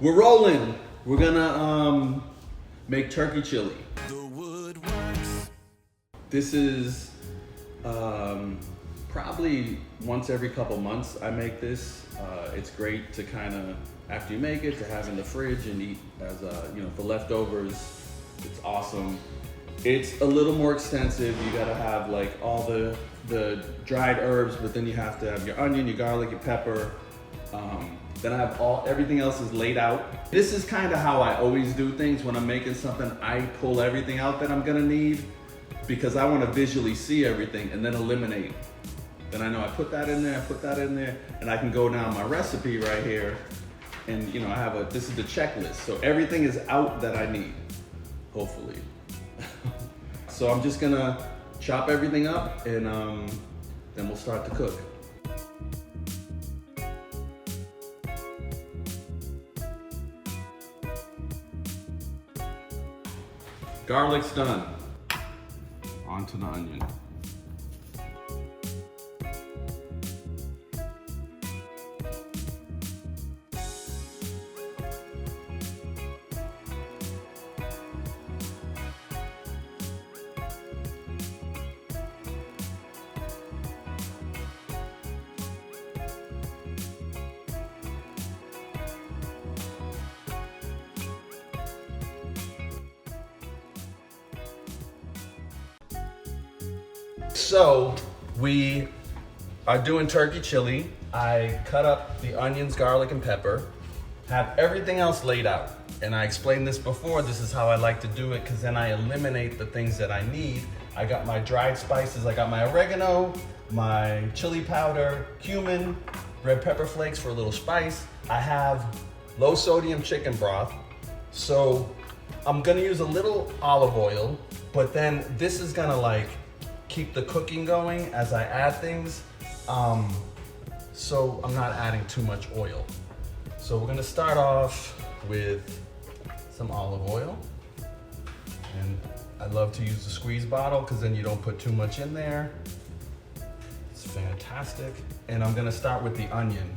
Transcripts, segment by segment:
We're rolling. We're gonna make turkey chili. This is probably once every couple months I make this. It's great to kind of, after you make it, to have in the fridge and eat as for leftovers. It's awesome. It's a little more extensive. You gotta have like all the dried herbs, but then you have to have your onion, your garlic, your pepper. Then I have everything else is laid out. This is kind of how I always do things when I'm making something. I pull everything out that I'm gonna need because I want to visually see everything and then eliminate. Then I know I put that in there, and I can go down my recipe right here, and this is the checklist. So everything is out that I need, hopefully. So I'm just gonna chop everything up, and then we'll start to cook. Garlic's done. Onto the onion. So we are doing turkey chili. I cut up the onions, garlic, and pepper, have everything else laid out. And I explained this before, this is how I like to do it, because then I eliminate the things that I need. I got my dried spices, I got my oregano, my chili powder, cumin, red pepper flakes for a little spice. I have low sodium chicken broth. So I'm gonna use a little olive oil, but then this is gonna keep the cooking going as I add things. So I'm not adding too much oil. So we're gonna start off with some olive oil. And I love to use the squeeze bottle because then you don't put too much in there. It's fantastic. And I'm gonna start with the onion.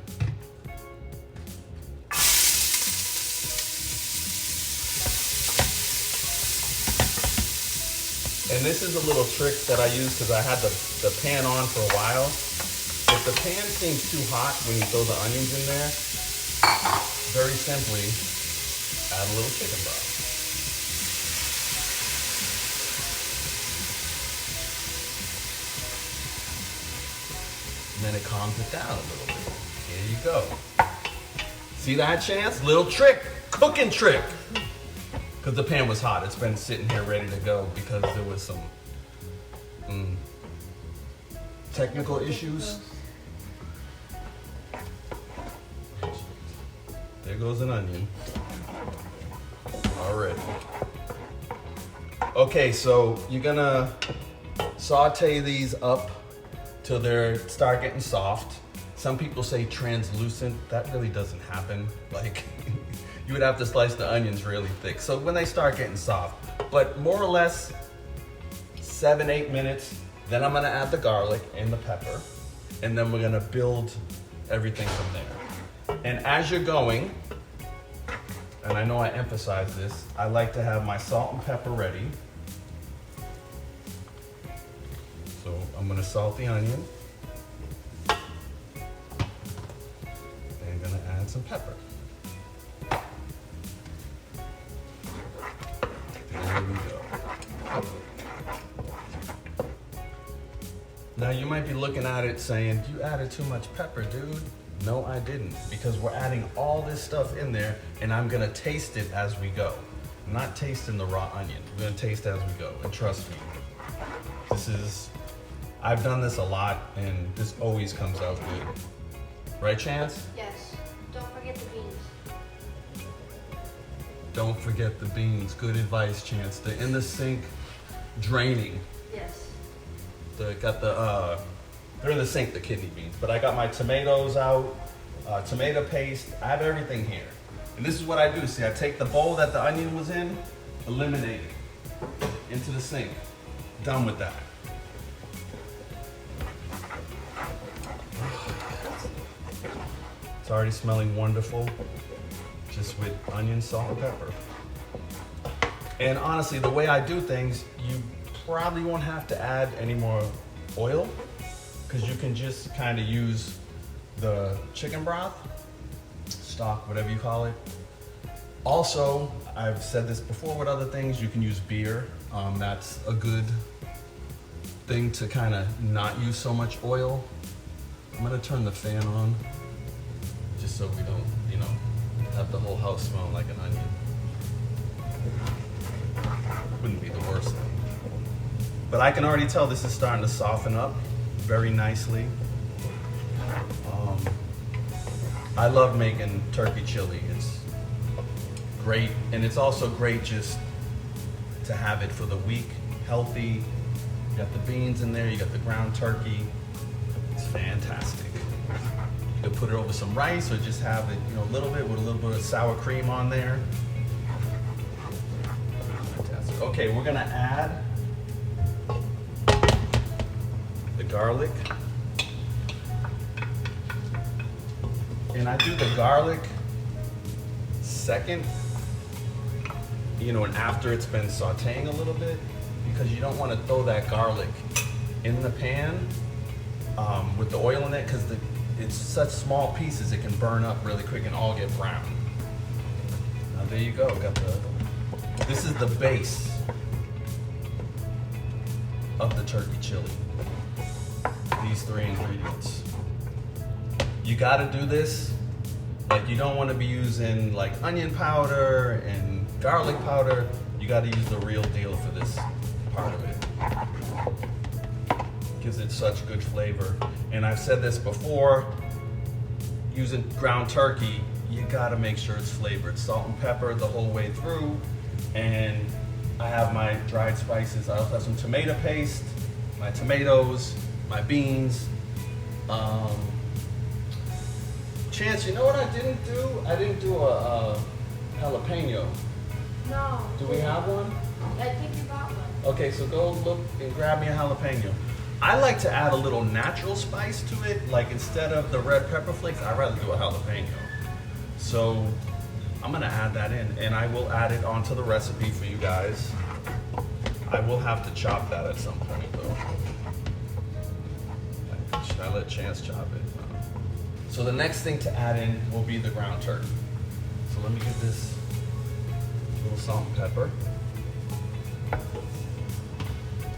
And this is a little trick that I use because I had the pan on for a while. If the pan seems too hot when you throw the onions in there, very simply add a little chicken broth. And then it calms it down a little bit. Here you go. See that, Chance? Little trick, cooking trick. Because the pan was hot. It's been sitting here ready to go because there was some technical issues. There goes an onion. Already. Okay, so you're gonna saute these up till they start getting soft. Some people say translucent. That really doesn't happen. You would have to slice the onions really thick. So when they start getting soft, but more or less 7-8 minutes, then I'm gonna add the garlic and the pepper, and then we're gonna build everything from there. And as you're going, and I know I emphasize this, I like to have my salt and pepper ready. So I'm gonna salt the onion, and I'm gonna add some pepper. There we go. Now you might be looking at it saying, you added too much pepper, dude. No, I didn't, because we're adding all this stuff in there and I'm gonna taste it as we go. I'm not tasting the raw onion. We're gonna taste as we go, and trust me, I've done this a lot and this always comes out good. Right, Chance? Yes. Don't forget the beans. Don't forget the beans. Good advice, Chance. They're in the sink, draining. Yes. They're in the sink, the kidney beans. But I got my tomatoes out, tomato paste. I have everything here. And this is what I do. See, I take the bowl that the onion was in, eliminate it into the sink. Done with that. It's already smelling wonderful, just with onion, salt, and pepper. And honestly, the way I do things, you probably won't have to add any more oil, because you can just kind of use the chicken broth, stock, whatever you call it. Also, I've said this before with other things, you can use beer. That's a good thing to kind of not use so much oil. I'm gonna turn the fan on, just so we don't, have the whole house smelling like an onion. Wouldn't be the worst thing. But I can already tell this is starting to soften up very nicely. I love making turkey chili. It's great, and it's also great just to have it for the week, healthy. You got the beans in there, you got the ground turkey. It's fantastic. You could put it over some rice or just have it, a little bit with a little bit of sour cream on there. Fantastic. Okay, we're gonna add the garlic. And I do the garlic second, and after it's been sauteing a little bit, because you don't want to throw that garlic in the pan with the oil in it, because it's such small pieces, it can burn up really quick and all get brown. Now there you go, this is the base of the turkey chili. These 3 ingredients. You gotta do this, like you don't wanna be using like onion powder and garlic powder. You gotta use the real deal for this part of it. Gives it such good flavor. And I've said this before, using ground turkey, you gotta make sure it's flavored. Salt and pepper the whole way through. And I have my dried spices. I also have some tomato paste, my tomatoes, my beans. Chance, you know what I didn't do? I didn't do a jalapeno. No. Do we have one? I think you got one. Okay, so go look and grab me a jalapeno. I like to add a little natural spice to it. Like instead of the red pepper flakes, I'd rather do a jalapeno. So I'm gonna add that in, and I will add it onto the recipe for you guys. I will have to chop that at some point though. Should I let Chance chop it? So the next thing to add in will be the ground turkey. So let me get this little salt and pepper.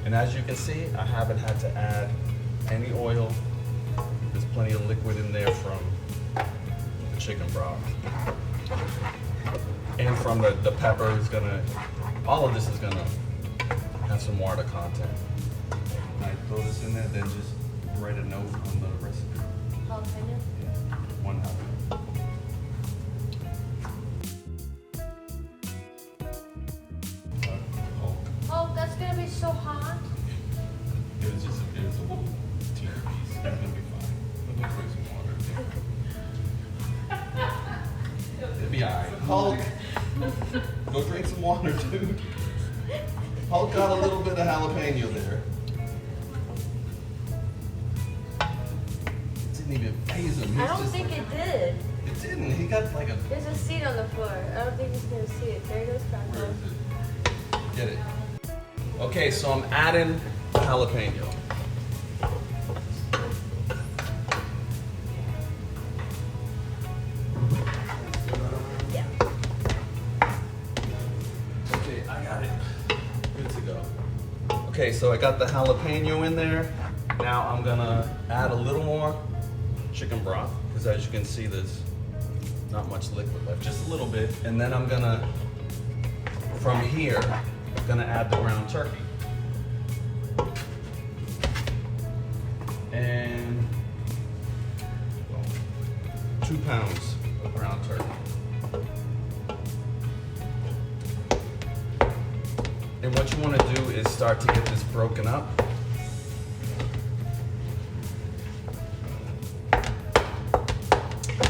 And as you can see, I haven't had to add any oil. There's plenty of liquid in there from the chicken broth. And from the pepper is gonna, all of this is gonna have some water content. When I throw this in there, then just write a note on the recipe. Jalapeno? Yeah, 1 jalapeno. Oh, that's gonna be so hot. It was a little tear piece. It's gonna be fine. Let me drink some water. It'll be alright. Hulk, go drink some water, dude. Hulk got a little bit of jalapeno there. It didn't even phase him. I don't think it did. It didn't. He got like a. There's a seed on the floor. I don't think he's gonna see it. There goes Where Crackle. is it? Get it. Okay, so I'm adding the jalapeno. Yeah. Okay, I got it. Good to go. Okay, so I got the jalapeno in there. Now I'm gonna add a little more chicken broth, because as you can see, there's not much liquid left, just a little bit. And then I'm gonna, from here, gonna add the ground turkey. And 2 pounds of ground turkey. And what you want to do is start to get this broken up.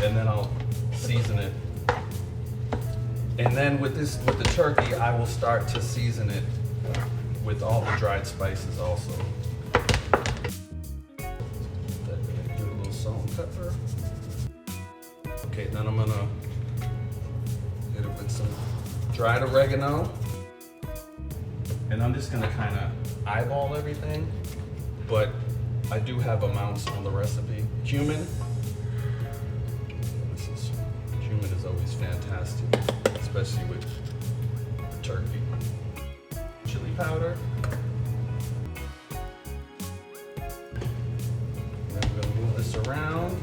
And then I'll season it. And then with the turkey, I will start to season it with all the dried spices also. Do a little salt and pepper. Okay, then I'm gonna hit it with some dried oregano. And I'm just gonna kind of eyeball everything, but I do have amounts on the recipe. Cumin. Cumin is always fantastic, especially with turkey. Chili powder. Then we're gonna move this around.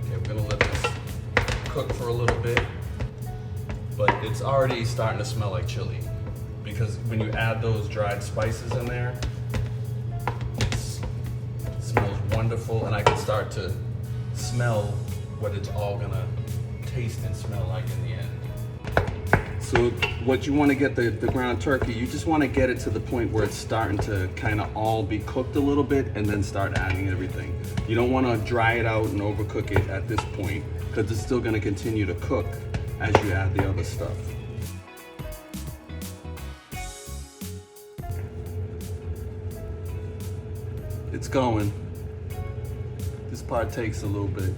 Okay, we're gonna let this cook for a little bit, but it's already starting to smell like chili because when you add those dried spices in there, it smells wonderful, and I can start to smell what it's all gonna taste and smell like in the end. So what you want to get the ground turkey, you just want to get it to the point where it's starting to kind of all be cooked a little bit and then start adding everything. You don't want to dry it out and overcook it at this point because it's still going to continue to cook as you add the other stuff. It's going. This part takes a little bit.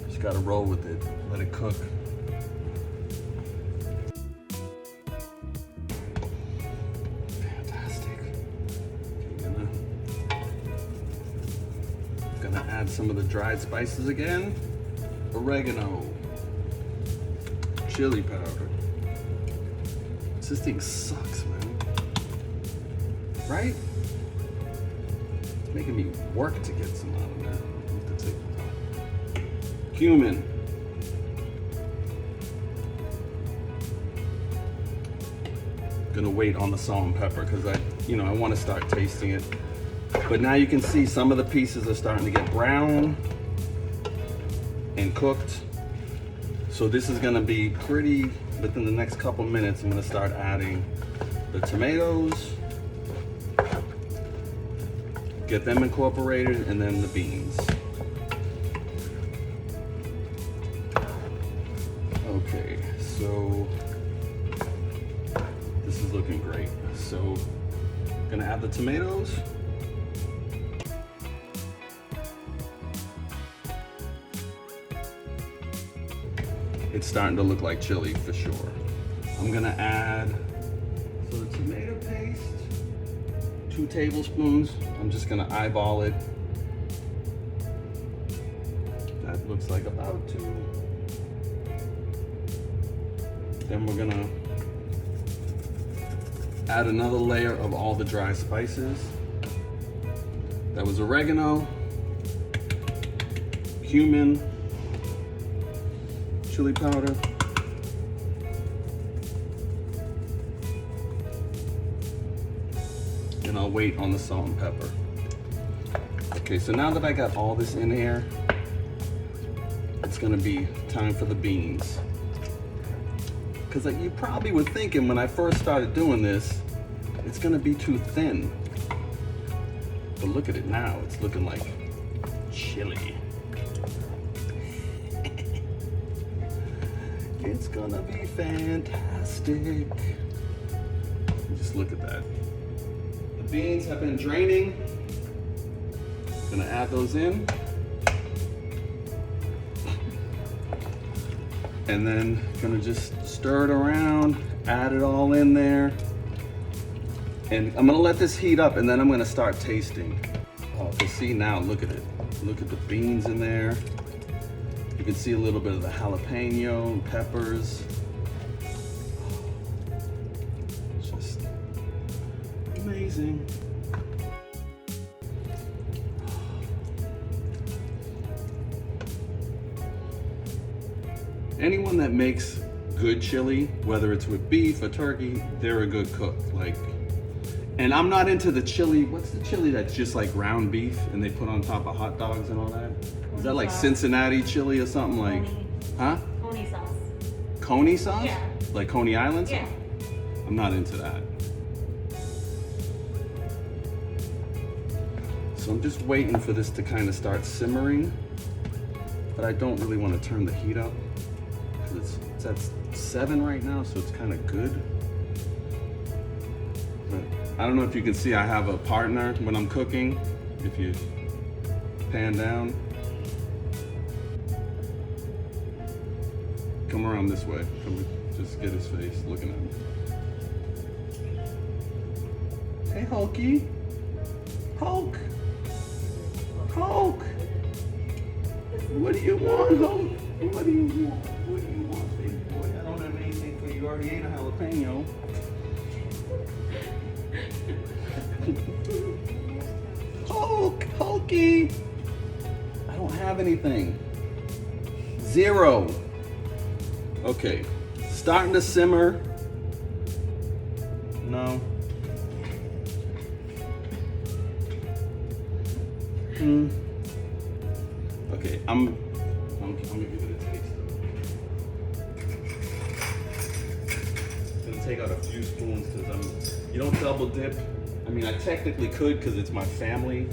Just gotta roll with it, let it cook. Fantastic. Okay, gonna add some of the dried spices again. Oregano, chili powder. This thing sucks, man. Right? Making me work to get some out of there. Cumin. Gonna wait on the salt and pepper because I want to start tasting it. But now you can see some of the pieces are starting to get brown and cooked. So this is gonna be pretty, within the next couple minutes, I'm gonna start adding the tomatoes, get them incorporated, and then the beans. Okay, so this is looking great. So gonna add the tomatoes. It's starting to look like chili for sure. I'm gonna add the tomato paste. 2 tablespoons. I'm just gonna eyeball it. That looks like about 2. Then we're gonna add another layer of all the dry spices. That was oregano, cumin, chili powder, and I'll wait on the salt and pepper. Okay, so now that I got all this in here, it's gonna be time for the beans. Because you probably were thinking when I first started doing this, it's gonna be too thin. But look at it now, it's looking like chili. It's gonna be fantastic. Just look at that. The beans have been draining. Gonna add those in. And then gonna just stir it around, add it all in there. And I'm gonna let this heat up and then I'm gonna start tasting. Oh, you see now, look at it. Look at the beans in there. You can see a little bit of the jalapeno and peppers. Just amazing. Anyone that makes good chili, whether it's with beef or turkey, they're a good cook. And I'm not into the chili. What's the chili that's just like ground beef and they put on top of hot dogs and all that? Is that like Cincinnati chili or something like? Huh? Coney sauce. Coney sauce? Yeah. Like Coney Island sauce? Yeah. I'm not into that. So I'm just waiting for this to kind of start simmering, but I don't really want to turn the heat up because it's at 7 right now, so it's kind of good. But I don't know if you can see, I have a partner when I'm cooking. If you pan down. Come around this way. Come, just get his face looking at me. Hey, Hulky. Hulk. Hulk. What do you want, Hulk? What do you want? What do you want, baby boy? I don't have anything for you. You already ate a jalapeno. Hulk, Hulky. I don't have anything. 0. Okay, starting to simmer. No. Okay, I'm gonna give it a taste. I'm gonna take out a few spoons because you don't double dip. I mean, I technically could because it's my family,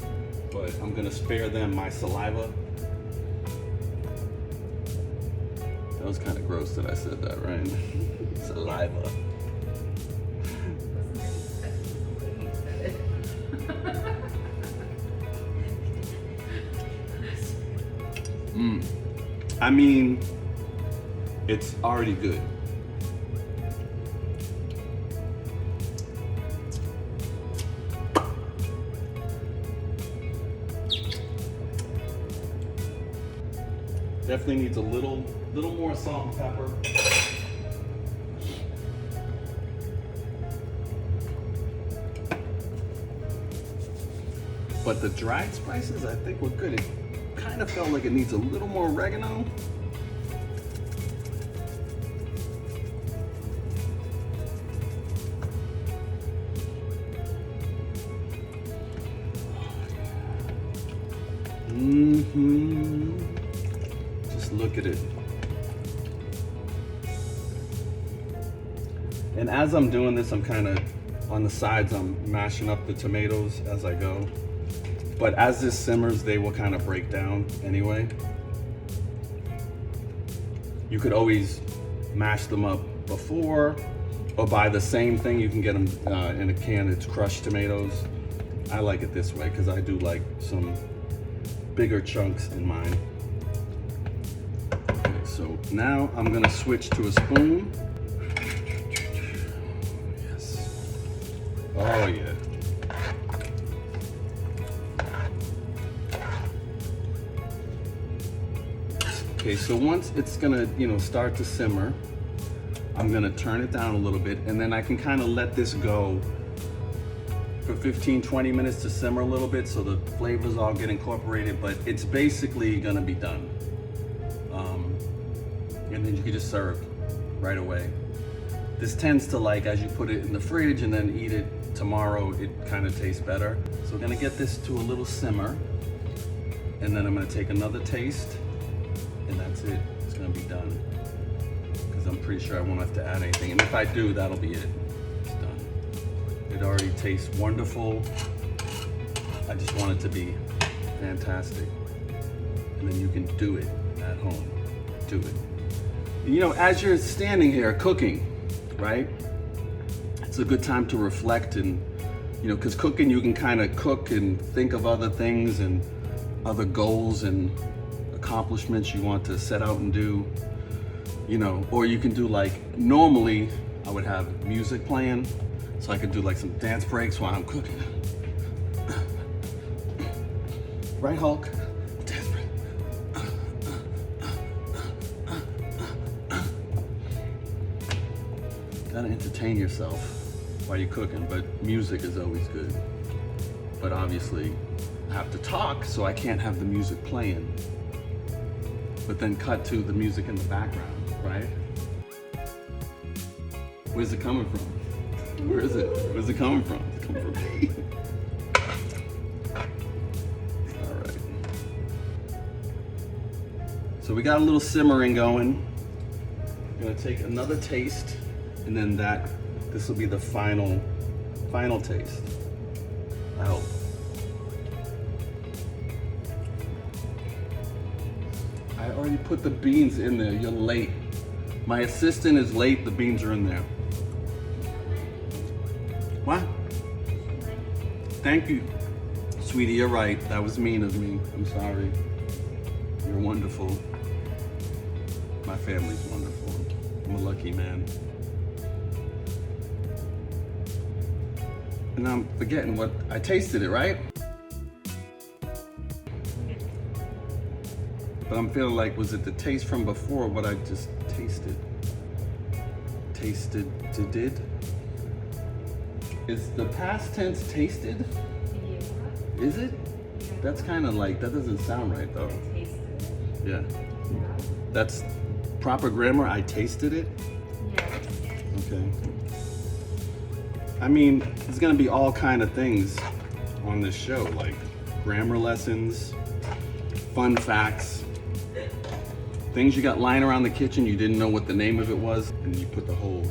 but I'm gonna spare them my saliva. That was kind of gross that I said that, right? Saliva. I mean, it's already good. Definitely needs a little more salt and pepper. But the dried spices, I think, were good. It kind of felt like it needs a little more oregano. Just look at it. And as I'm doing this, I'm kind of on the sides, I'm mashing up the tomatoes as I go. But as this simmers, they will kind of break down anyway. You could always mash them up before or buy the same thing. You can get them in a can, it's crushed tomatoes. I like it this way because I do like some bigger chunks in mine. Okay, so now I'm gonna switch to a spoon. Yes. Oh yeah. Okay, so once it's gonna, start to simmer, I'm gonna turn it down a little bit, and then I can kind of let this go for 15-20 minutes to simmer a little bit so the flavors all get incorporated, but it's basically gonna be done. And then you can just serve right away. This tends to, like, as you put it in the fridge and then eat it tomorrow, it kind of tastes better. So we're gonna get this to a little simmer, and then I'm gonna take another taste, and that's it. It's gonna be done. Because I'm pretty sure I won't have to add anything. And if I do, that'll be it. It's done. It already tastes wonderful. I just want it to be fantastic. And then you can do it at home. Do it. And, as you're standing here cooking, right? It's a good time to reflect and, because cooking, you can kind of cook and think of other things and other goals and accomplishments you want to set out and do, or you can do, like, normally I would have music playing, so I could do like some dance breaks while I'm cooking. Right, Hulk? Dance break. Gotta entertain yourself while you're cooking, but music is always good. But obviously, I have to talk, so I can't have the music playing. But then cut to the music in the background, right? Where's it coming from? Where is it? Where's it coming from? It's coming from me. All right. So we got a little simmering going. I'm gonna take another taste, and then this will be the final taste. I hope. I already put the beans in there. You're late. My assistant is late. The beans are in there. What? Thank you Sweetie, you're right. That was mean of me. I'm sorry. You're wonderful. My family's wonderful. I'm a lucky man. And I'm forgetting what I tasted it, right? But I'm feeling like, was it the taste from before what I just tasted? Did? Is the past tense tasted? Is it? That's kind of like, that doesn't sound right though. Yeah. That's proper grammar. I tasted it? Yeah. Okay. I mean, there's gonna be all kind of things on this show, like grammar lessons, fun facts, things you got lying around the kitchen you didn't know what the name of it was, and you put the whole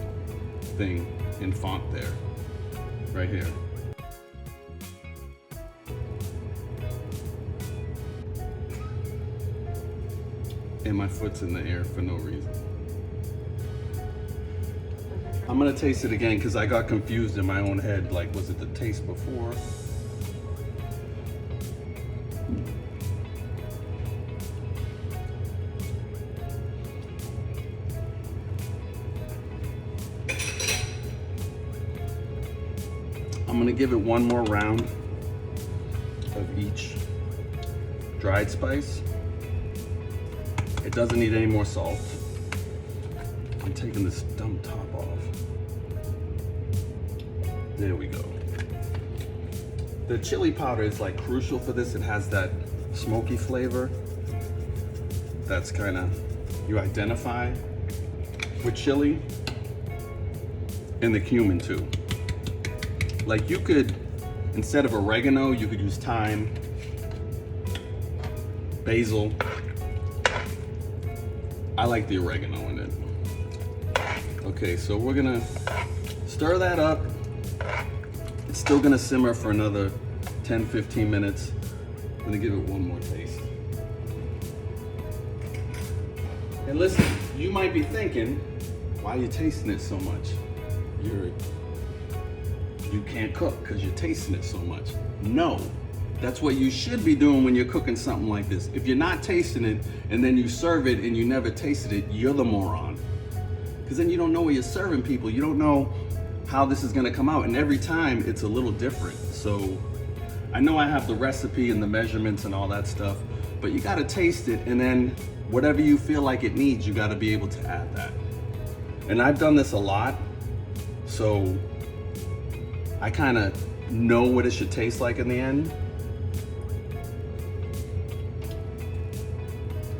thing in font there, right here. And my foot's in the air for no reason. I'm gonna taste it again because I got confused in my own head. Like, was it the taste before? I'm gonna give it one more round of each dried spice. It doesn't need any more salt. I'm taking this dumb top off. There we go. The chili powder is like crucial for this. It has that smoky flavor. That's kind of, you identify with chili, and the cumin too. Like you could, instead of oregano, you could use thyme, basil. I like the oregano in it. Okay, so we're gonna stir that up. It's still gonna simmer for another 10-15 minutes. I'm gonna give it one more taste. And listen, you might be thinking, why are you tasting it so much? You can't cook because you're tasting it so much. No, that's what you should be doing when you're cooking something like this. If you're not tasting it and then you serve it and you never tasted it, you're the moron. Because then you don't know what you're serving people. You don't know how this is gonna come out. And every time it's a little different. So I know I have the recipe and the measurements and all that stuff, but you gotta taste it, and then whatever you feel like it needs, you gotta be able to add that. And I've done this a lot, so I kind of know what it should taste like in the end.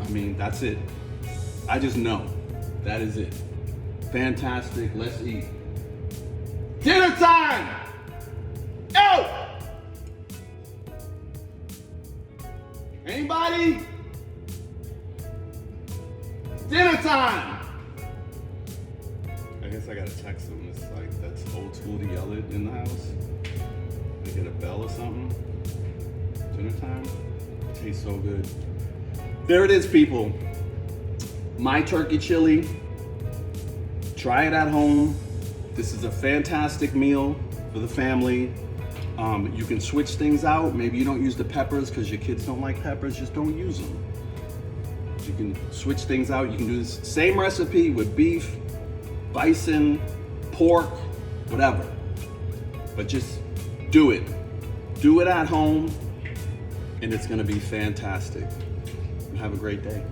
I mean, that's it. I just know. That is it. Fantastic. Let's eat. Dinner time! Yo! Anybody? Dinner time! I guess I gotta text them. It's like, that's old school to yell it in the house. They get a bell or something. Dinner time. It tastes so good. There it is, people. My turkey chili. Try it at home. This is a fantastic meal for the family. You can switch things out. Maybe you don't use the peppers because your kids don't like peppers. Just don't use them. You can switch things out. You can do this same recipe with beef, bison, pork, whatever. But just do it. Do it at home, and it's gonna be fantastic. Have a great day.